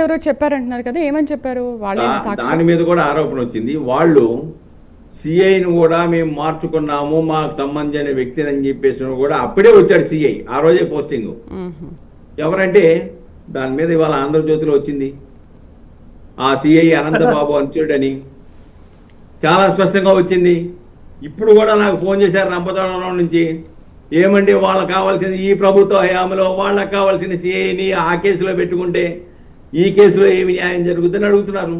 ఎవరో చెప్పారంటున్నారు కదా, ఏమని చెప్పారు? దాని మీద కూడా ఆరోపణ వచ్చింది. వాళ్ళు సిఐని కూడా మేము మార్చుకున్నాము, మాకు సంబంధించిన వ్యక్తిని అని చెప్పేసి కూడా అప్పుడే వచ్చాడు సిఐ, ఆ రోజే పోస్టింగ్. ఎవరంటే దాని మీద ఇవాళ ఆంధ్రజ్యోతిలో వచ్చింది, ఆ సిఐ అనంతబాబు అంచుడని చాలా స్పష్టంగా వచ్చింది. ఇప్పుడు కూడా నాకు ఫోన్ చేశారు రంపచోడవరం నుంచి, ఏమంటే వాళ్ళకి కావాల్సింది ఈ ప్రభుత్వ హయాంలో వాళ్ళకి కావాల్సిన సిఐని ఆ కేసులో పెట్టుకుంటే ఈ కేసులో ఏమి న్యాయం జరుగుతుందని అడుగుతున్నారు.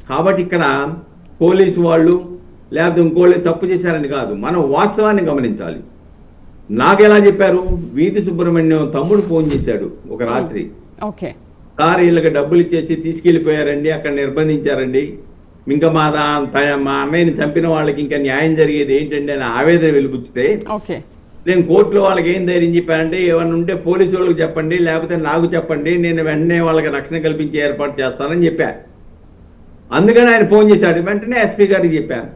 కాబట్టి ఇక్కడ పోలీసు వాళ్ళు లేకపోతే ఇంకోళ్ళు తప్పు చేశారని కాదు, మనం వాస్తవాన్ని గమనించాలి. నాకెలా చెప్పారు, వీధి సుబ్రహ్మణ్యం తమ్ముడు ఫోన్ చేశాడు ఒక రాత్రి, సార్ వీళ్ళకి డబ్బులు ఇచ్చేసి తీసుకెళ్లిపోయారండి, అక్కడ నిర్బంధించారండి, ఇంకా మా అన్నయ్యని చంపిన వాళ్ళకి ఇంకా న్యాయం జరిగేది ఏంటండి అని ఆవేదన వెలుబుచ్చితే, నేను కోర్టులో వాళ్ళకి ఏం ధైర్యం చెప్పానంటే, ఏమన్నా ఉంటే పోలీసు వాళ్ళకి చెప్పండి, లేకపోతే నాకు చెప్పండి, నేను వెంటనే వాళ్ళకి రక్షణ కల్పించే ఏర్పాటు చేస్తానని చెప్పా. అందుకని ఆయన ఫోన్ చేశాడు, వెంటనే ఎస్పీ గారికి చెప్పాను.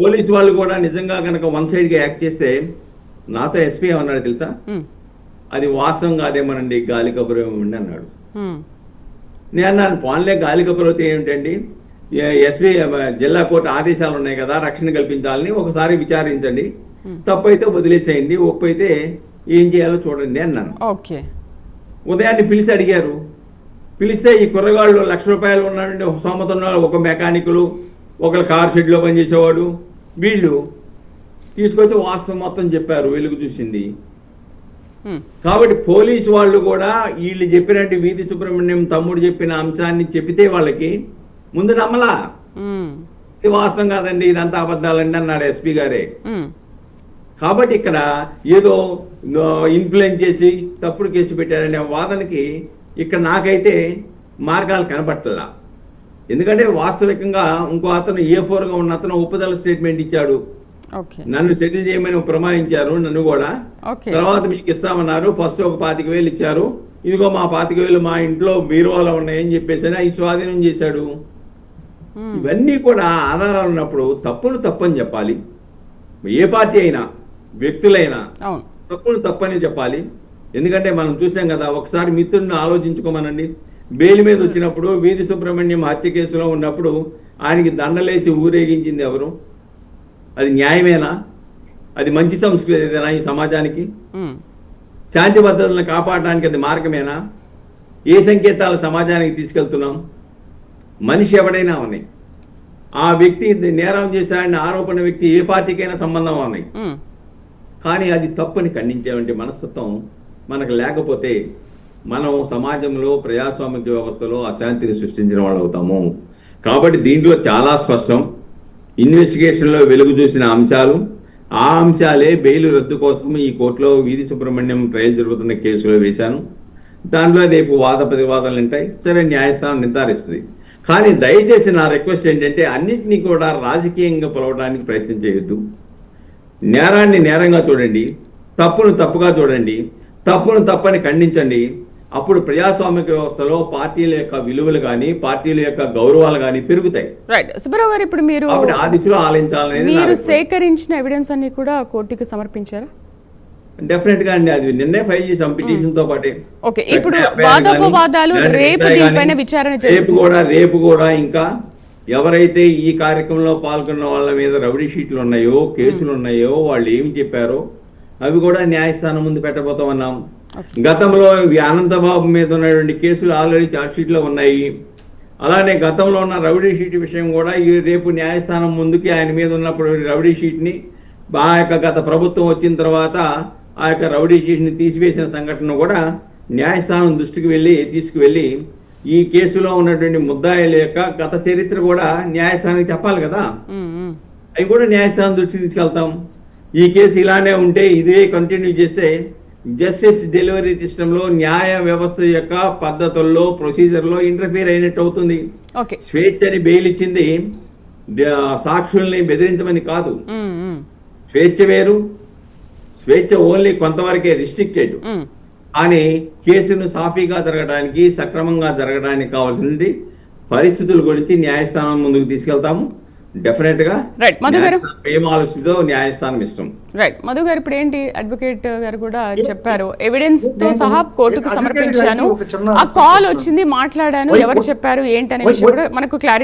పోలీసు వాళ్ళు కూడా నిజంగా కనుక వన్ సైడ్ గా యాక్ట్ చేస్తే, నాతో ఎస్పీ ఏమన్నాడు తెలుసా, అది వాస్తవం కాదేమోనండి, గాలి కబురు ఏమండి అన్నాడు. నేను అన్నాను, పాన్లే గాలి కబురు అయితే ఏమిటండి, ఎస్పీ జిల్లా కోర్టు ఆదేశాలు ఉన్నాయి కదా రక్షణ కల్పించాలని, ఒకసారి విచారించండి, తప్పు అయితే వదిలేసేయండి, ఒప్పు అయితే ఏం చేయాలో చూడండి అన్నాను. ఉదయాన్ని పిలిచి అడిగారు, పిలిస్తే ఈ కుర్రగాళ్ళు ₹1,00,000 ఉన్నాడండి, సోమతన్న ఒక మెకానికులు, ఒకరు కార్ షెడ్లో పనిచేసేవాడు, వీళ్ళు తీసుకొచ్చి వాస్తవం మొత్తం చెప్పారు, వెలుగు చూసింది. కాబట్టి పోలీసు వాళ్ళు కూడా వీళ్ళు చెప్పినట్టు వీధి సుబ్రహ్మణ్యం తమ్ముడు చెప్పిన అంశాన్ని చెప్పితే వాళ్ళకి ముందు నమ్మలా, ఇది వాస్తవం కాదండి, ఇదంతా అబద్ధాలండి అన్నాడు ఎస్పీ గారే. కాబట్టి ఇక్కడ ఏదో ఇన్ఫ్లుయెన్స్ చేసి తప్పుడు కేసు పెట్టారనే వాదనకి ఇక్కడ నాకైతే మార్గాలు కనబట్టలా. ఎందుకంటే వాస్తవికంగా ఇంకో అతను A4 గా ఉన్న అతను ఒప్పుదల స్టేట్మెంట్ ఇచ్చాడు, నన్ను సెటిల్ చేయమని ప్రమాణించారు, నన్ను కూడా తర్వాత మీకు ఇస్తామన్నారు, ఫస్ట్ ఒక 25,000 ఇచ్చారు, ఇదిగో మా 25,000 మా ఇంట్లో బీరువాలో ఉన్నాయని చెప్పేసి ఈ స్వాధీనం చేశాడు. ఇవన్నీ కూడా ఆధారాలు ఉన్నప్పుడు తప్పులు తప్పని చెప్పాలి. ఏ పార్టీ అయినా వ్యక్తులైనా తప్పులు తప్పని చెప్పాలి. ఎందుకంటే మనం చూసాం కదా, ఒకసారి మిత్రుడిని ఆలోచించుకోమనండి, బెయిల్ మీద వచ్చినప్పుడు వీధి సుబ్రహ్మణ్యం హత్య కేసులో ఉన్నప్పుడు ఆయనకి దండలేసి ఊరేగించింది ఎవరు? అది న్యాయమేనా? అది మంచి సంస్కృతేనా ఈ సమాజానికి? శాంతి భద్రతలను కాపాడడానికి అది మార్గమేనా? ఏ సంకేతాలు సమాజానికి తీసుకెళ్తున్నాం? మనిషి ఎవడైనా ఉన్నాయి, ఆ వ్యక్తి నేరం చేశాడని ఆరోపణ వ్యక్తి ఏ పార్టీకైనా సంబంధం ఉన్నాయి, కానీ అది తప్పని ఖండించేవంటి మనస్తత్వం మనకు లేకపోతే మనం సమాజంలో ప్రజాస్వామిక వ్యవస్థలో అశాంతిని సృష్టించిన వాళ్ళు అవుతాము. కాబట్టి దీంట్లో చాలా స్పష్టం, ఇన్వెస్టిగేషన్లో వెలుగు చూసిన అంశాలు, ఆ అంశాలే బెయిల్ రద్దు కోసం ఈ కోర్టులో వీధి సుబ్రహ్మణ్యం ట్రయల్ జరుగుతున్న కేసులో వేశాను. దాంట్లో రేపు వాద ప్రతివాదనలు ఉంటాయి, సరే న్యాయస్థానం నిర్ధారిస్తుంది. కానీ దయచేసి నా రిక్వెస్ట్ ఏంటంటే, అన్నింటినీ కూడా రాజకీయంగా పిలవడానికి ప్రయత్నం చేయొద్దు. నేరాన్ని నేరంగా చూడండి, తప్పును తప్పుగా చూడండి, తప్పును తప్పని ఖండించండి. అప్పుడు ప్రజాస్వామిక వ్యవస్థలో పార్టీల యొక్క విలువలు కానీ పార్టీల యొక్క గౌరవాలు కానీ పెరుగుతాయి. రైట్ సుబ్బారావు గారు, ఇప్పుడు మీరు ఆ దిశలో ఆలోచించాలనేది. మీరు సేకరించిన ఎవిడెన్స్ అన్ని కూడా కోర్టుకి సమర్పించారా? డెఫినెట్ గా అండి, అది నిన్నే ఫైల్ చేసాం పిటిషన్ తో పాటే. ఓకే, ఇప్పుడు వాదోపవాదాలు రేపు కూడా ఇంకా ఎవరైతే ఈ కార్యక్రమంలో పాల్గొన్న వాళ్ళ మీద రౌడీ షీట్లు ఉన్నాయో, కేసులు ఉన్నాయో, వాళ్ళు ఏమి చెప్పారో అవి కూడా న్యాయస్థానం ముందు పెట్టబోతామన్నాం. గతంలో అనంతబాబు మీద ఉన్నటువంటి కేసులు ఆల్రెడీ ఛార్జ్ షీట్ లో ఉన్నాయి. అలానే గతంలో ఉన్న రౌడీ షీట్ విషయం కూడా రేపు న్యాయస్థానం ముందుకి ఆయన మీద ఉన్నప్పుడు రౌడీ షీట్ ని ఆ యొక్క గత ప్రభుత్వం వచ్చిన తర్వాత ఆ యొక్క రౌడీ షీట్ని తీసివేసిన సంఘటన కూడా న్యాయస్థానం దృష్టికి తీసుకువెళ్ళి ఈ కేసులో ఉన్నటువంటి ముద్దాయిల యొక్క గత చరిత్ర కూడా న్యాయస్థానానికి చెప్పాలి కదా, అవి కూడా న్యాయస్థానం దృష్టికి తీసుకెళ్తాం. ఈ కేసు ఇలానే ఉంటే ఇదే కంటిన్యూ చేస్తే జస్టిస్ డెలివరీ సిస్టంలో న్యాయ వ్యవస్థ యొక్క పద్ధతుల్లో ప్రొసీజర్లో ఇంటర్ఫియర్ అయినట్టు అవుతుంది. స్వేచ్ఛని బెయిల్ ఇచ్చింది సాక్షుల్ని బెదిరించమని కాదు, స్వేచ్ఛ వేరు, స్వేచ్ఛ ఓన్లీ కొంతవరకే రిస్ట్రిక్టెడ్. కానీ కేసును సాఫీగా జరగడానికి సక్రమంగా జరగడానికి కావాల్సిన పరిస్థితుల గురించి న్యాయస్థానం ముందుకు తీసుకెళ్తాము. డెఫినెట్ గా రైట్ మధు గారు, ఏం ఆలోచిదో న్యాయస్థానం ఇష్టం. రైట్ మధు గారు, ఇప్పుడు ఏంటి అడ్వకేట్ గారు కూడా చెప్పారు, ఎవిడెన్స్ తో సహా కోర్టుకు సమర్పించాను, ఆ కాల్ వచ్చింది, మాట్లాడాను, ఎవరు చెప్పారు ఏంటి అనే విషయం కూడా మనకు క్లారిటీ